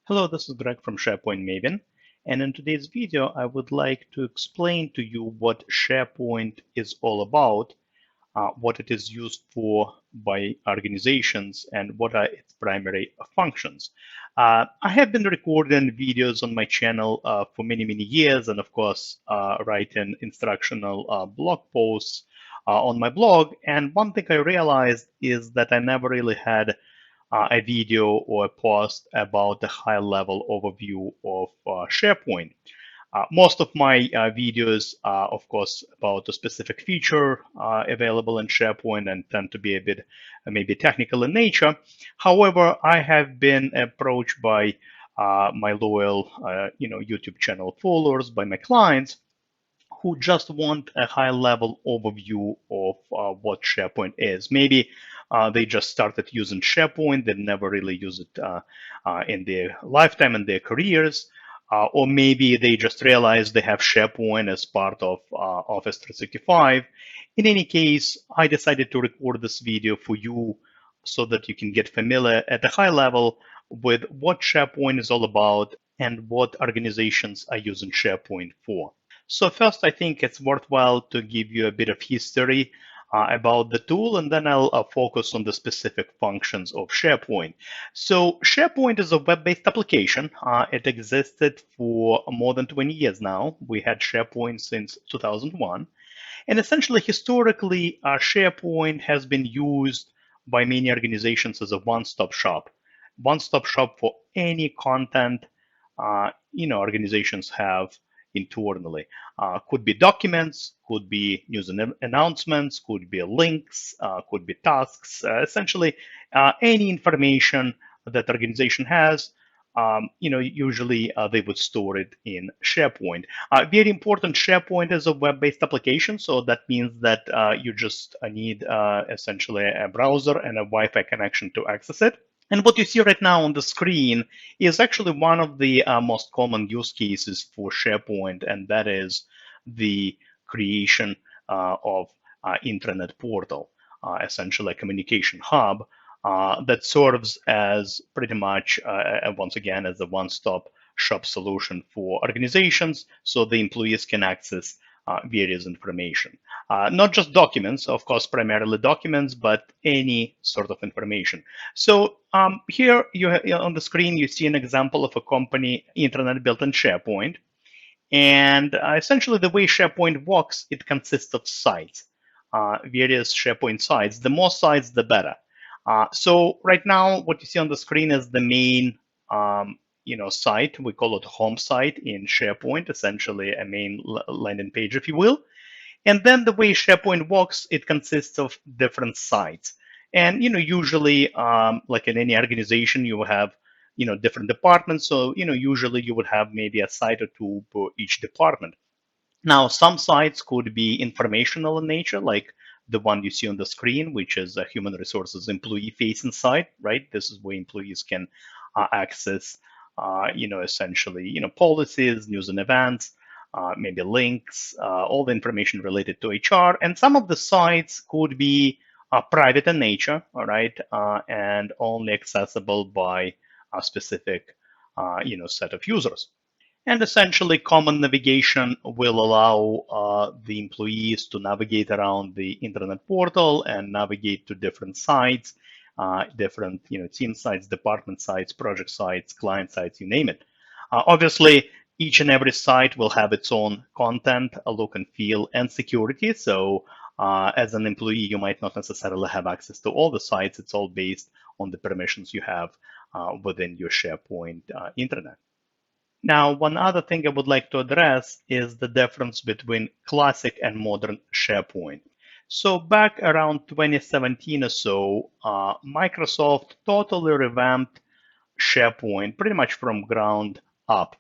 Hello, this is Greg from SharePoint Maven, and in today's video, I would like to explain to you what SharePoint is all about, what it is used for by organizations, and what are its primary functions. I have been recording videos on my channel for many years, and of course, writing instructional blog posts on my blog. And one thing I realized is that I never really had a video or a post about the high-level overview of SharePoint. Most of my videos are, of course, about a specific feature available in SharePoint and tend to be a bit maybe technical in nature. However, I have been approached by my loyal, YouTube channel followers, by my clients, who just want a high-level overview of what SharePoint is. Maybe they just started using SharePoint, they never really use it in their lifetime, in their careers, or maybe they just realized they have SharePoint as part of Office 365. In any case, I decided to record this video for you so that you can get familiar at a high level with what SharePoint is all about and what organizations are using SharePoint for. So first, I think it's worthwhile to give you a bit of history about the tool, and then I'll focus on the specific functions of SharePoint. So SharePoint is a web-based application. It existed for more than 20 years now. We had SharePoint since 2001. And essentially, historically, SharePoint has been used by many organizations as a one-stop shop. One-stop shop for any content organizations have internally. Could be documents, could be news and announcements, could be links, could be tasks. Essentially, any information that organization has, usually they would store it in SharePoint. Very important, SharePoint is a web-based application, so that means that you just need essentially a browser and a Wi-Fi connection to access it. And what you see right now on the screen is actually one of the most common use cases for SharePoint, and that is the creation of intranet portal, essentially a communication hub that serves as pretty much, once again, as a one-stop shop solution for organizations so the employees can access various information. Not just documents, of course, primarily documents, but any sort of information. So here on the screen, you see an example of a company intranet built in SharePoint. And essentially the way SharePoint works, it consists of sites, various SharePoint sites. The more sites, the better. So right now, what you see on the screen is the main site. We call it home site in SharePoint, essentially a main landing page, if you will. And then the way SharePoint works, it consists of different sites. And usually, like in any organization, you have different departments. So usually you would have maybe a site or two per each department. Now, some sites could be informational in nature, like the one you see on the screen, which is a human resources employee-facing site, right? This is where employees can access, essentially, policies, news and events, maybe links, all the information related to HR. And some of the sites could be private in nature, all right, and only accessible by a specific, set of users. And essentially, common navigation will allow the employees to navigate around the internet portal and navigate to different sites, different team sites, department sites, project sites, client sites, you name it. Obviously, each and every site will have its own content, a look and feel, and security. So as an employee, you might not necessarily have access to all the sites. It's all based on the permissions you have within your SharePoint intranet. Now, one other thing I would like to address is the difference between classic and modern SharePoint. So back around 2017 or so, Microsoft totally revamped SharePoint pretty much from ground up.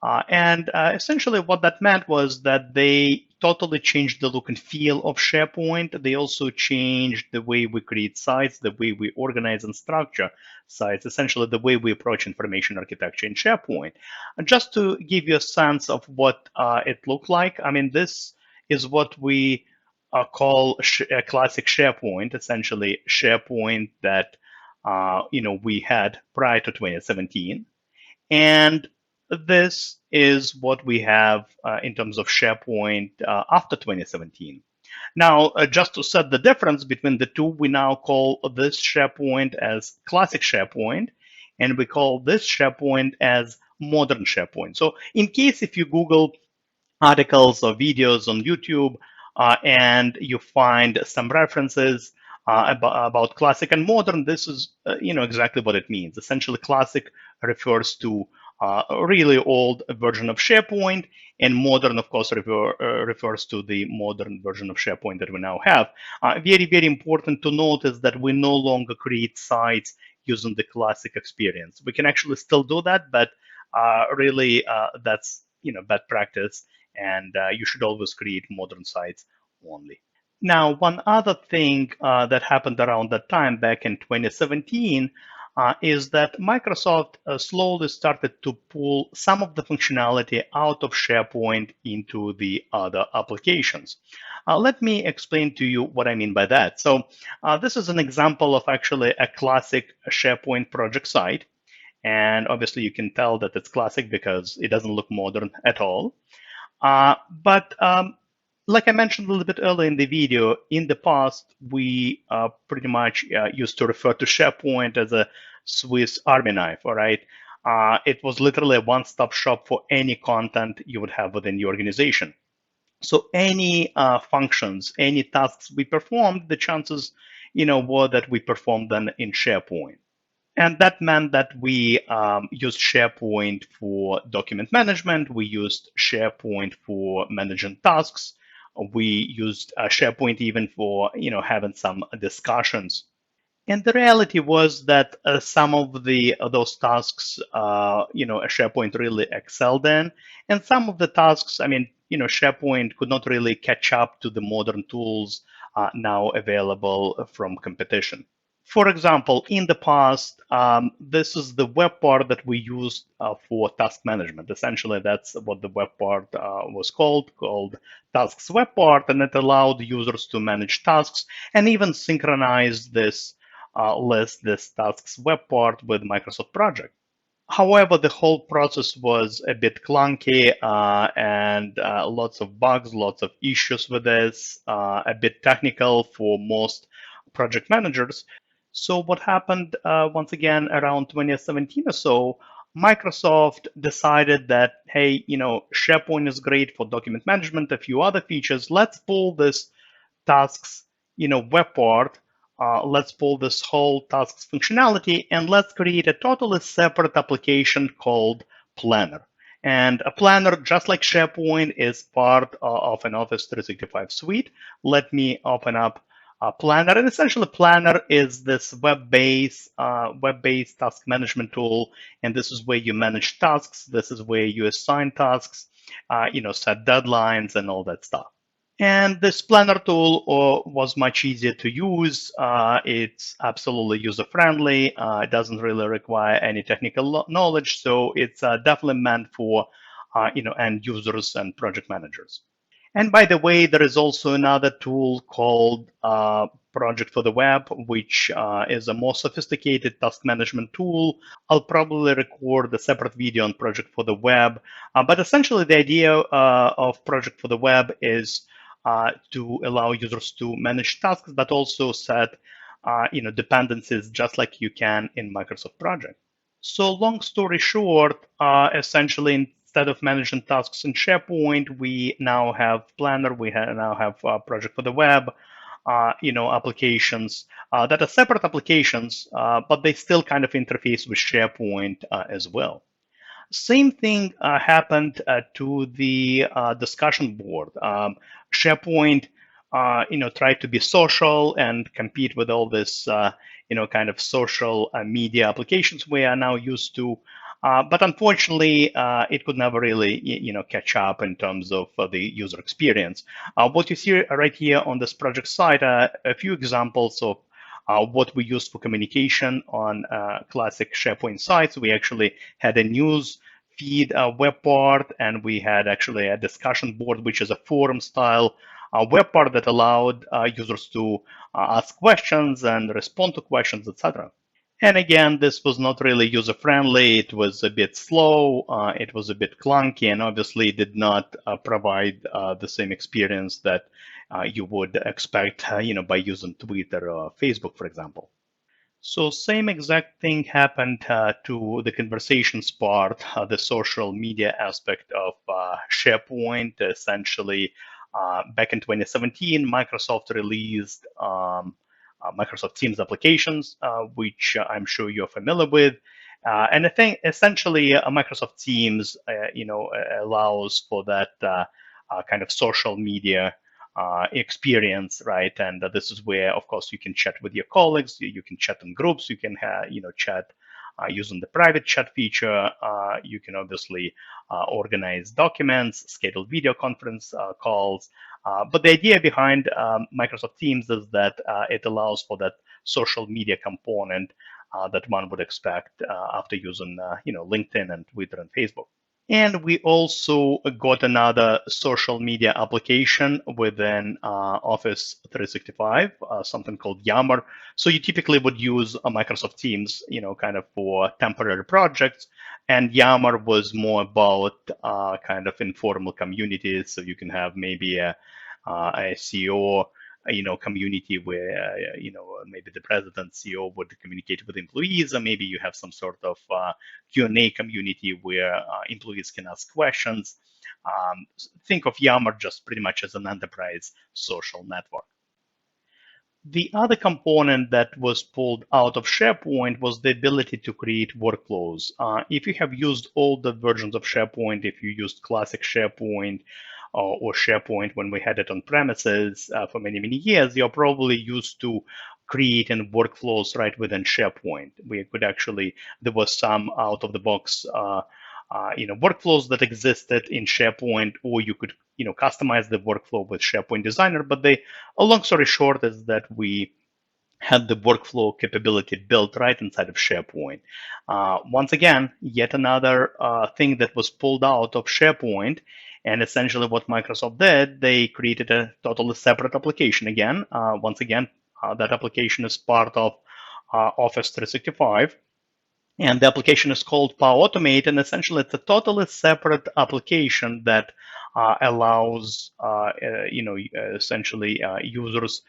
And essentially what that meant was that they totally changed the look and feel of SharePoint. They also changed the way we create sites, the way we organize and structure sites, essentially the way we approach information architecture in SharePoint. And just to give you a sense of what it looked like, I mean, this is what we call a classic SharePoint, essentially SharePoint that we had prior to 2017. And this is what we have in terms of SharePoint after 2017. Now, just to set the difference between the two, we now call this SharePoint as classic SharePoint, and we call this SharePoint as modern SharePoint. So in case if you Google articles or videos on YouTube, and you find some references about classic and modern. This is, exactly what it means. Essentially, classic refers to a really old version of SharePoint, and modern, of course, refers to the modern version of SharePoint that we now have. Very, very important to note is that we no longer create sites using the classic experience. We can actually still do that, but really, that's bad practice, and you should always create modern sites only. Now, one other thing that happened around that time back in 2017 is that Microsoft slowly started to pull some of the functionality out of SharePoint into the other applications. Let me explain to you what I mean by that. So this is an example of actually a classic SharePoint project site. And obviously you can tell that it's classic because it doesn't look modern at all. But like I mentioned a little bit earlier in the video, in the past, we pretty much used to refer to SharePoint as a Swiss Army knife, all right? It was literally a one-stop shop for any content you would have within your organization. So any functions, any tasks we performed, the chances, were that we performed them in SharePoint. And that meant that we used SharePoint for document management. We used SharePoint for managing tasks. We used SharePoint even for having some discussions. And the reality was that some of those tasks, SharePoint really excelled in, and some of the tasks, SharePoint could not really catch up to the modern tools now available from competition. For example, in the past, this is the web part that we used for task management. Essentially, that's what the web part was called Tasks Web Part, and it allowed users to manage tasks and even synchronize this this Tasks Web Part with Microsoft Project. However, the whole process was a bit clunky and lots of bugs, lots of issues with this, a bit technical for most project managers. So what happened once again around 2017 or so, Microsoft decided that, hey, SharePoint is great for document management, a few other features. Let's pull this tasks, web part. Let's pull this whole tasks functionality and let's create a totally separate application called Planner. And a Planner, just like SharePoint, is part of an Office 365 suite. Let me open up Planner, and essentially Planner is this web-based task management tool, and this is where you manage tasks. This is where you assign tasks, set deadlines and all that stuff. And this Planner tool was much easier to use. It's absolutely user-friendly. It doesn't really require any technical knowledge, so it's definitely meant for end users and project managers. And by the way, there is also another tool called Project for the Web, which is a more sophisticated task management tool. I'll probably record a separate video on Project for the Web. But essentially, the idea of Project for the Web is to allow users to manage tasks, but also set dependencies just like you can in Microsoft Project. So long story short, essentially, instead of managing tasks in SharePoint, we now have Planner, now have Project for the Web, applications that are separate applications, but they still kind of interface with SharePoint as well. Same thing happened to the discussion board. SharePoint, tried to be social and compete with all this, kind of social media applications we are now used to. But unfortunately, it could never really, catch up in terms of the user experience. What you see right here on this project site are a few examples of what we use for communication on classic SharePoint sites. We actually had a news feed web part, and we had actually a discussion board, which is a forum style web part that allowed users to ask questions and respond to questions, etc. And again, this was not really user-friendly. It was a bit slow. It was a bit clunky, and obviously did not provide the same experience that you would expect, by using Twitter or Facebook, for example. So same exact thing happened to the conversations part, the social media aspect of SharePoint. Essentially, back in 2017, Microsoft released Microsoft Teams applications, which I'm sure you're familiar with. And I think essentially Microsoft Teams, allows for that kind of social media experience, right? And this is where, of course, you can chat with your colleagues, you can chat in groups, you can chat using the private chat feature. You can obviously organize documents, schedule video conference calls. But the idea behind Microsoft Teams is that it allows for that social media component that one would expect after using, LinkedIn and Twitter and Facebook. And we also got another social media application within Office 365, something called Yammer. So you typically would use Microsoft Teams, kind of for temporary projects. And Yammer was more about kind of informal communities. So you can have maybe a CEO community where maybe the president CEO would communicate with employees, or maybe you have some sort of Q&A community where employees can ask questions. Think of Yammer just pretty much as an enterprise social network. The other component that was pulled out of SharePoint was the ability to create workflows. If you have used older versions of SharePoint, if you used classic SharePoint or SharePoint when we had it on premises for many, many years, you're probably used to creating workflows right within SharePoint. We could actually, there was some out of the box workflows that existed in SharePoint, or you could customize the workflow with SharePoint Designer. But a long story short is that we had the workflow capability built right inside of SharePoint. Once again, yet another thing that was pulled out of SharePoint. And essentially what Microsoft did, they created a totally separate application again. Once again, that application is part of Office 365. And the application is called Power Automate, and essentially it's a totally separate application that allows, essentially users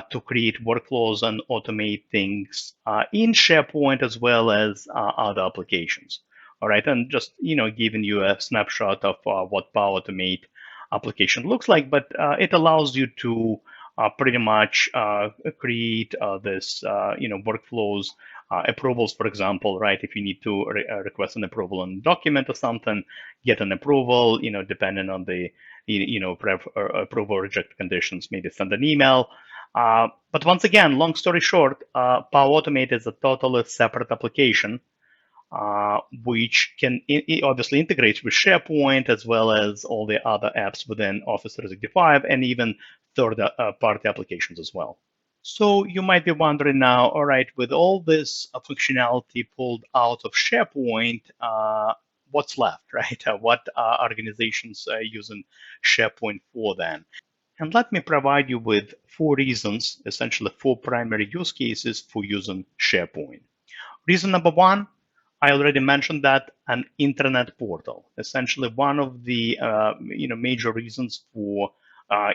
to create workflows and automate things in SharePoint as well as other applications. All right, and just giving you a snapshot of what Power Automate application looks like, but it allows you to pretty much create this, workflows, approvals, for example, right? If you need to request an approval on a document or something, get an approval, depending on the, approval or reject conditions, maybe send an email. But once again, long story short, Power Automate is a totally separate application, which can obviously integrate with SharePoint as well as all the other apps within Office 365 and even third-party applications as well. So you might be wondering now, all right, with all this functionality pulled out of SharePoint, what's left, right? What organizations are using SharePoint for then? And let me provide you with 4 reasons, essentially 4 primary use cases for using SharePoint. Reason number 1, I already mentioned that, an internet portal. Essentially, one of the major reasons for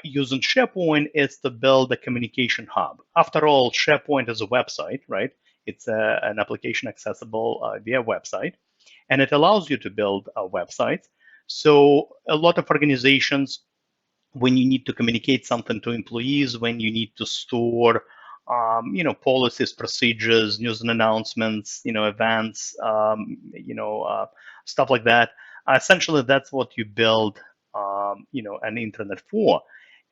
using SharePoint is to build a communication hub. After all, SharePoint is a website, right? It's an application accessible via website, and it allows you to build websites. So a lot of organizations, when you need to communicate something to employees, when you need to store policies, procedures, news and announcements, events, stuff like that. Essentially, that's what you build, an internet for.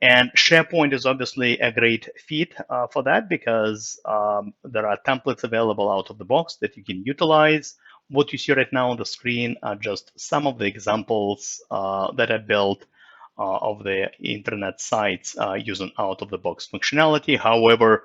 And SharePoint is obviously a great fit for that because there are templates available out of the box that you can utilize. What you see right now on the screen are just some of the examples that I built of the internet sites using out-of-the-box functionality. However,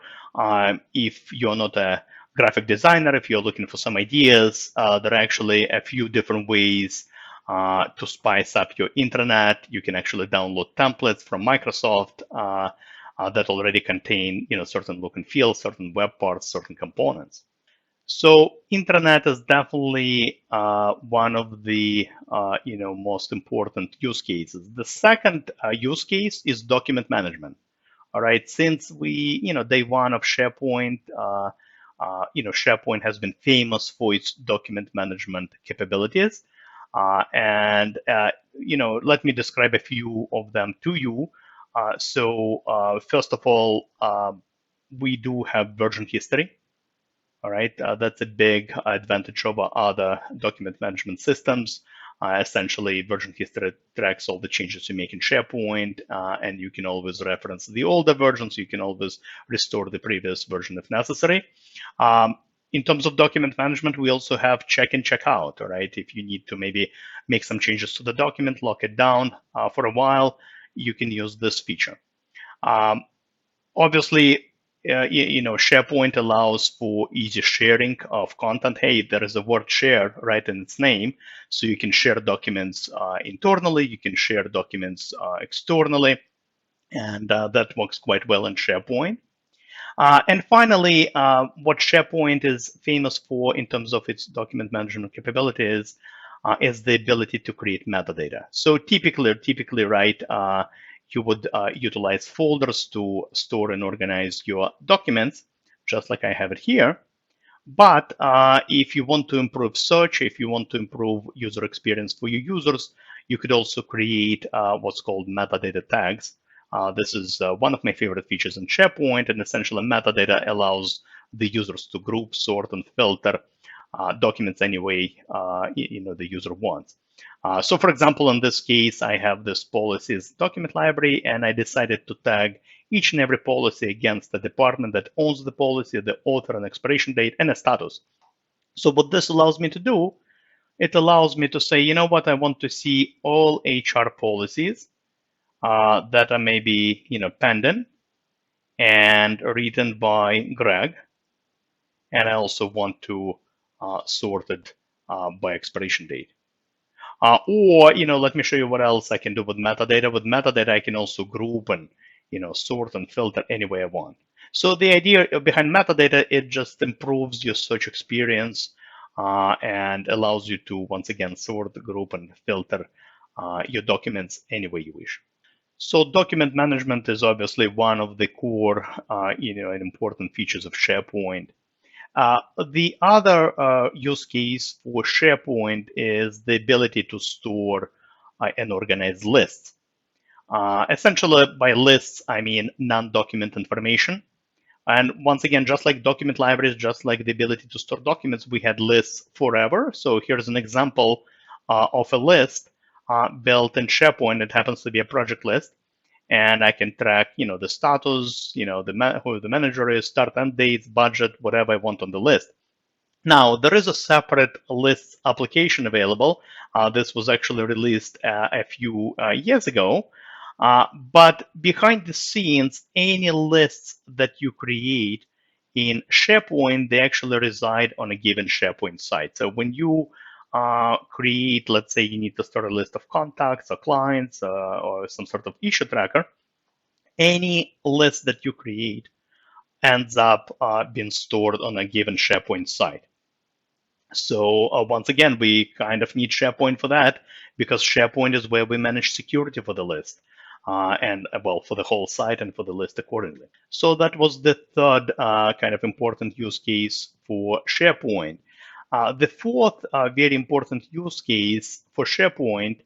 if you're not a graphic designer, if you're looking for some ideas, there are actually a few different ways to spice up your internet. You can actually download templates from Microsoft that already contain, certain look and feel, certain web parts, certain components. So intranet is definitely one of the most important use cases. The second use case is document management. All right, since day one of SharePoint, SharePoint has been famous for its document management capabilities, and let me describe a few of them to you. First of all, we do have version history. All right, that's a big advantage over other document management systems. Essentially, version history tracks all the changes you make in SharePoint, and you can always reference the older versions. You can always restore the previous version if necessary. Um, in terms of document management, we also have check in, check out. All right, if you need to maybe make some changes to the document, lock it down for a while, you can use this feature. Um, Obviously, SharePoint allows for easy sharing of content. Hey, there is a word share right in its name, so you can share documents internally, you can share documents externally, and that works quite well in SharePoint. And finally, what SharePoint is famous for in terms of its document management capabilities is the ability to create metadata. So typically, right, you would utilize folders to store and organize your documents, just like I have it here. But if you want to improve search, if you want to improve user experience for your users, you could also create what's called metadata tags. This is one of my favorite features in SharePoint, and essentially metadata allows the users to group, sort, and filter documents any way the user wants. So for example, in this case, I have this policies document library, and I decided to tag each and every policy against the department that owns the policy, the author and expiration date, and a status. So what this allows me to do, it allows me to say, you know what, I want to see all HR policies that are maybe pending and written by Greg, and I also want to sort it by expiration date. Or let me show you what else I can do with metadata. With metadata, I can also group and sort and filter any way I want. So the idea behind metadata, it just improves your search experience and allows you to once again sort, group, and filter your documents any way you wish. So document management is obviously one of the core, and important features of SharePoint. The other use case for SharePoint is the ability to store and organize lists. Essentially, by lists, I mean non-document information. And once again, just like document libraries, just like the ability to store documents, we had lists forever. So here's an example of a list built in SharePoint. It happens to be a project list. And I can track, the status, who the manager is, start end dates, budget, whatever I want on the list. Now, there is a separate lists application available. This was actually released a few years ago. But behind the scenes, any lists that you create in SharePoint, they actually reside on a given SharePoint site. So when you create, let's say you need to start a list of contacts or clients or some sort of issue tracker, any list that you create ends up being stored on a given SharePoint site. So once again, we kind of need SharePoint for that because SharePoint is where we manage security for the list and well, for the whole site and for the list accordingly. So that was the third kind of important use case for SharePoint. The fourth very important use case for SharePoint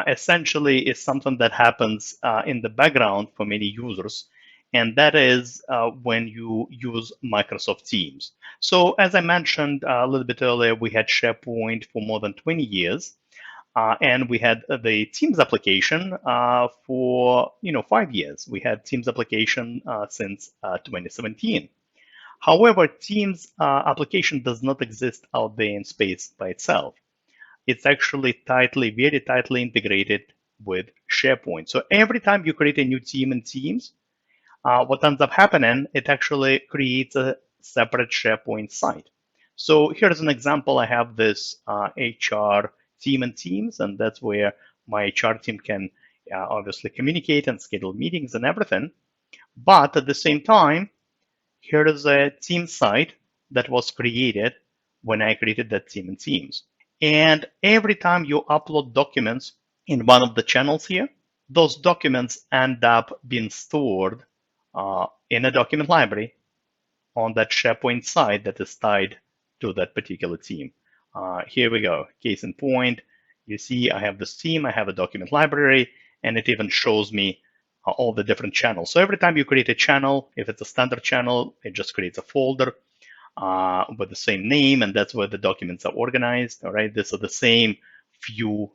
essentially is something that happens in the background for many users, and that is when you use Microsoft Teams. So as I mentioned a little bit earlier, we had SharePoint for more than 20 years, and we had the Teams application for 5 years. We had Teams application since 2017. However, Teams application does not exist out there in space by itself. It's actually very tightly integrated with SharePoint. So every time you create a new team in Teams, what ends up happening, it actually creates a separate SharePoint site. So here's an example. I have this HR team in Teams, and that's where my HR team can obviously communicate and schedule meetings and everything. But at the same time, here is a team site that was created when I created that team in Teams. And every time you upload documents in one of the channels here, those documents end up being stored in a document library on that SharePoint site that is tied to that particular team. Here we go. Case in point, you see I have this team, I have a document library, and it even shows me all the different channels. So every time you create a channel, if it's a standard channel, it just creates a folder with the same name, and that's where the documents are organized. All right, these are the same few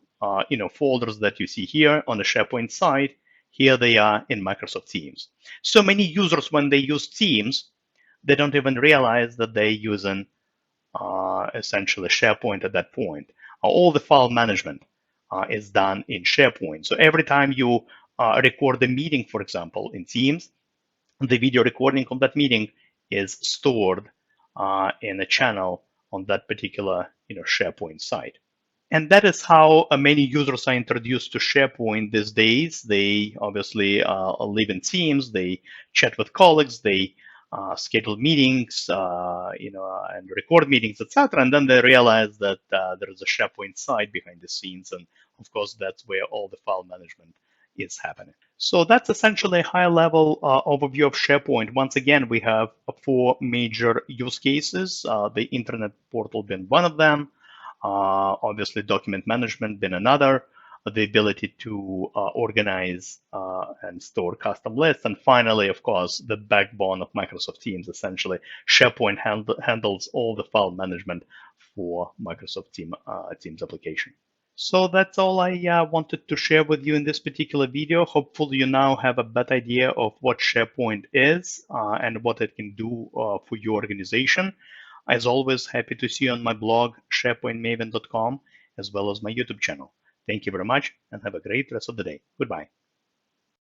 folders that you see here on the SharePoint side. Here they are in Microsoft Teams. So many users, when they use Teams, they don't even realize that they're using essentially SharePoint at that point. All the file management is done in SharePoint. So every time you record a meeting, for example, in Teams, the video recording of that meeting is stored in a channel on that particular SharePoint site. And that is how many users are introduced to SharePoint these days. They obviously live in teams, they chat with colleagues, they schedule meetings, and record meetings, etc. And then they realize that there is a SharePoint site behind the scenes, and of course that's where all the file management is happening. So that's essentially a high-level overview of SharePoint. Once again, we have 4 major use cases, the Internet portal being one of them, obviously document management being another, the ability to organize and store custom lists, and finally, of course, the backbone of Microsoft Teams. Essentially, SharePoint handles all the file management for Microsoft Teams application. So that's all I wanted to share with you in this particular video. Hopefully you now have a better idea of what SharePoint is and what it can do for your organization. As always, happy to see you on my blog, sharepointmaven.com, as well as my YouTube channel. Thank you very much and have a great rest of the day. Goodbye.